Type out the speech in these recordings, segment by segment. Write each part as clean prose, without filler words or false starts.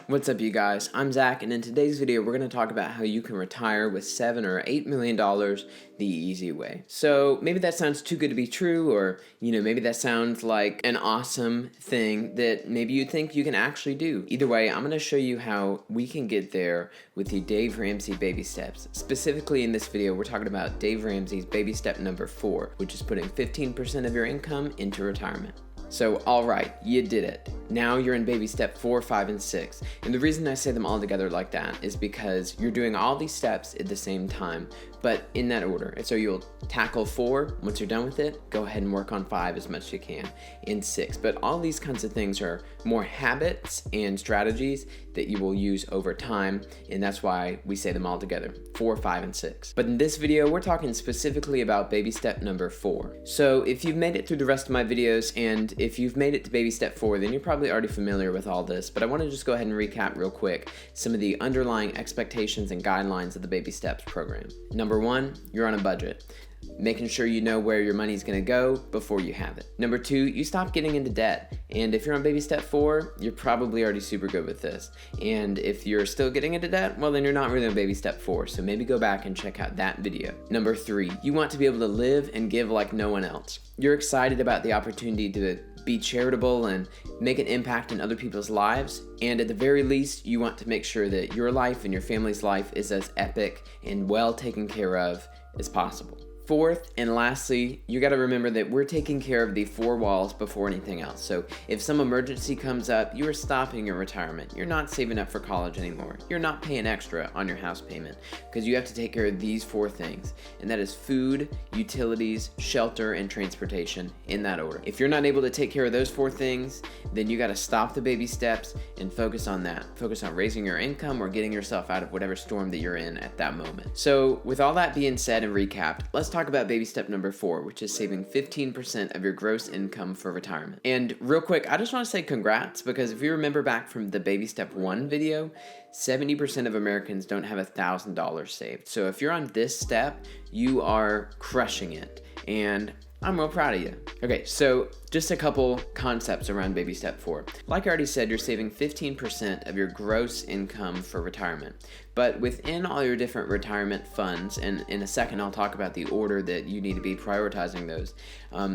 What's up, you guys? I'm Zach, and in today's video, we're going to talk about how you can retire with $7 or $8 million the easy way. So maybe that sounds too good to be true, or maybe that sounds like an awesome thing that maybe you think you can actually do. Either way, I'm going to show you how we can get there with the Dave Ramsey Baby Steps. Specifically in this video, we're talking about Dave Ramsey's Baby Step number 4, which is putting 15% of your income into retirement. So, alright, you did it. Now you're in baby step 4, 5, and 6. And the reason I say them all together like that is because you're doing all these steps at the same time, but in that order. And so you'll tackle 4. Once you're done with it, go ahead and work on 5 as much as you can, and 6. But all these kinds of things are more habits and strategies that you will use over time, and that's why we say them all together, 4, 5, and 6. But in this video, we're talking specifically about baby step number 4. So if you've made it through the rest of my videos, and if you've made it to baby step 4, then you're probably already familiar with all this, but I want to just go ahead and recap real quick some of the underlying expectations and guidelines of the Baby Steps program. Number 1, you're on a budget, making sure you know where your money's going to go before you have it. Number 2, you stop getting into debt. And if you're on baby step 4, you're probably already super good with this. And if you're still getting into debt, well, then you're not really on baby step 4. So maybe go back and check out that video. Number 3, you want to be able to live and give like no one else. You're excited about the opportunity to be charitable and make an impact in other people's lives. And at the very least, you want to make sure that your life and your family's life is as epic and well taken care of as possible. Fourth and lastly, you got to remember that we're taking care of the 4 walls before anything else. So if some emergency comes up, you are stopping your retirement. You're not saving up for college anymore. You're not paying extra on your house payment because you have to take care of these 4 things. And that is food, utilities, shelter, and transportation in that order. If you're not able to take care of those 4 things, then you got to stop the baby steps and focus on that. Focus on raising your income or getting yourself out of whatever storm that you're in at that moment. So with all that being said and recapped, let's talk about baby step number 4, which is saving 15% of your gross income for retirement. And real quick, I just want to say congrats, because if you remember back from the baby step 1 video, 70% of Americans don't have $1,000 saved. So if you're on this step, you are crushing it. And I'm real proud of you. Okay, so just a couple concepts around baby step 4. Like I already said, you're saving 15% of your gross income for retirement. But within all your different retirement funds, and in a second I'll talk about the order that you need to be prioritizing those,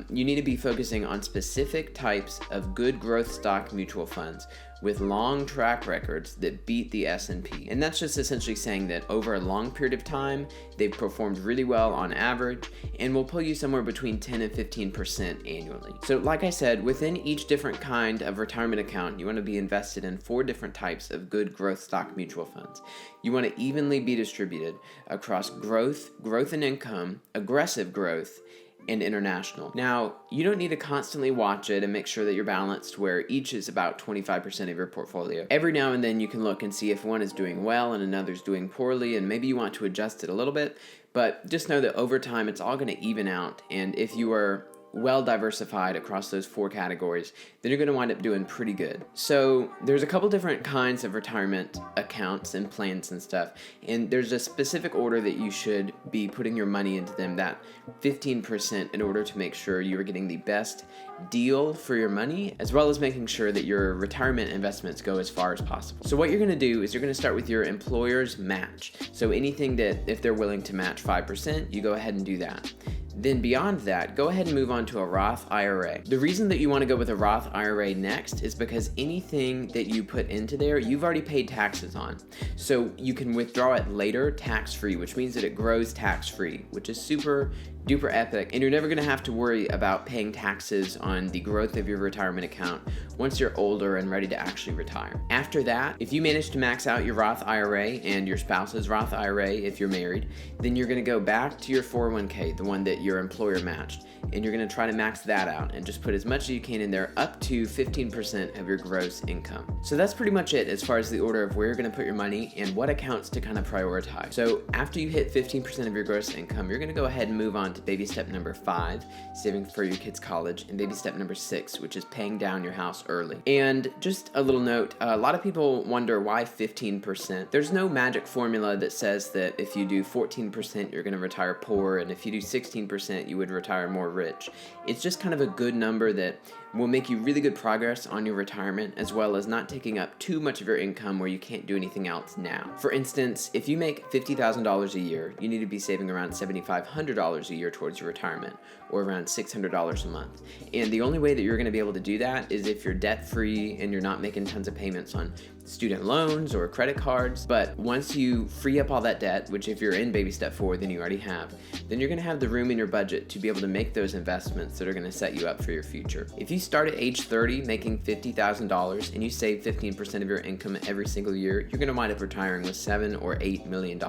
you need to be focusing on specific types of good growth stock mutual funds with long track records that beat the S&P. And that's just essentially saying that over a long period of time, they've performed really well on average and will pull you somewhere between 10 and 15% annually. So like I said, within each different kind of retirement account, you want to be invested in 4 different types of good growth stock mutual funds. You want to evenly be distributed across growth in income, aggressive growth, and international. Now, you don't need to constantly watch it and make sure that you're balanced where each is about 25% of your portfolio. Every now and then you can look and see if one is doing well and another's doing poorly, and maybe you want to adjust it a little bit, but just know that over time it's all going to even out, and if you are well diversified across those 4 categories, then you're going to wind up doing pretty good. So there's a couple different kinds of retirement accounts and plans and stuff, and there's a specific order that you should be putting your money into them, that 15%, in order to make sure you are getting the best deal for your money, as well as making sure that your retirement investments go as far as possible. So what you're going to do is you're going to start with your employer's match. So anything that, if they're willing to match 5%, you go ahead and do that. Then beyond that, go ahead and move on to a Roth IRA. The reason that you want to go with a Roth IRA next is because anything that you put into there, you've already paid taxes on. So you can withdraw it later tax-free, which means that it grows tax-free, which is super duper epic, and you're never going to have to worry about paying taxes on the growth of your retirement account once you're older and ready to actually retire. After that, if you manage to max out your Roth IRA and your spouse's Roth IRA if you're married, then you're going to go back to your 401k, the one that your employer matched, and you're going to try to max that out and just put as much as you can in there, up to 15% of your gross income. So that's pretty much it as far as the order of where you're going to put your money and what accounts to kind of prioritize. So after you hit 15% of your gross income, you're going to go ahead and move on to baby step number 5, saving for your kids' college, and baby step number 6, which is paying down your house early. And just a little note, a lot of people wonder why 15%. There's no magic formula that says that if you do 14%, you're going to retire poor, and if you do 16%, you would retire more rich. It's just kind of a good number that will make you really good progress on your retirement, as well as not taking up too much of your income where you can't do anything else now. For instance, if you make $50,000 a year, you need to be saving around $7,500 a year towards your retirement, or around $600 a month. And the only way that you're going to be able to do that is if you're debt-free and you're not making tons of payments on student loans or credit cards. But once you free up all that debt, which if you're in Baby Step 4, then you already have, then you're going to have the room in your budget to be able to make those investments that are going to set you up for your future. If you start at age 30 making $50,000 and you save 15% of your income every single year, you're going to wind up retiring with $7 or $8 million.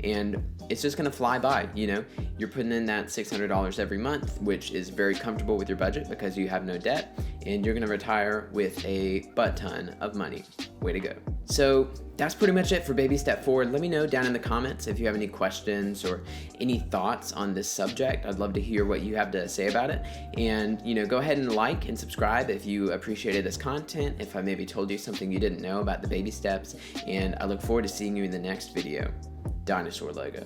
And it's just going to fly by. You know, you're putting in that $600 every month, which is very comfortable with your budget because you have no debt, and you're going to retire with a butt ton of money. Way to go. So that's pretty much it for Baby Step 4. Let me know down in the comments if you have any questions or any thoughts on this subject. I'd love to hear what you have to say about it. And, you know, go ahead and like and subscribe if you appreciated this content, if I maybe told you something you didn't know about the baby steps. And I look forward to seeing you in the next video. Dinosaur logo.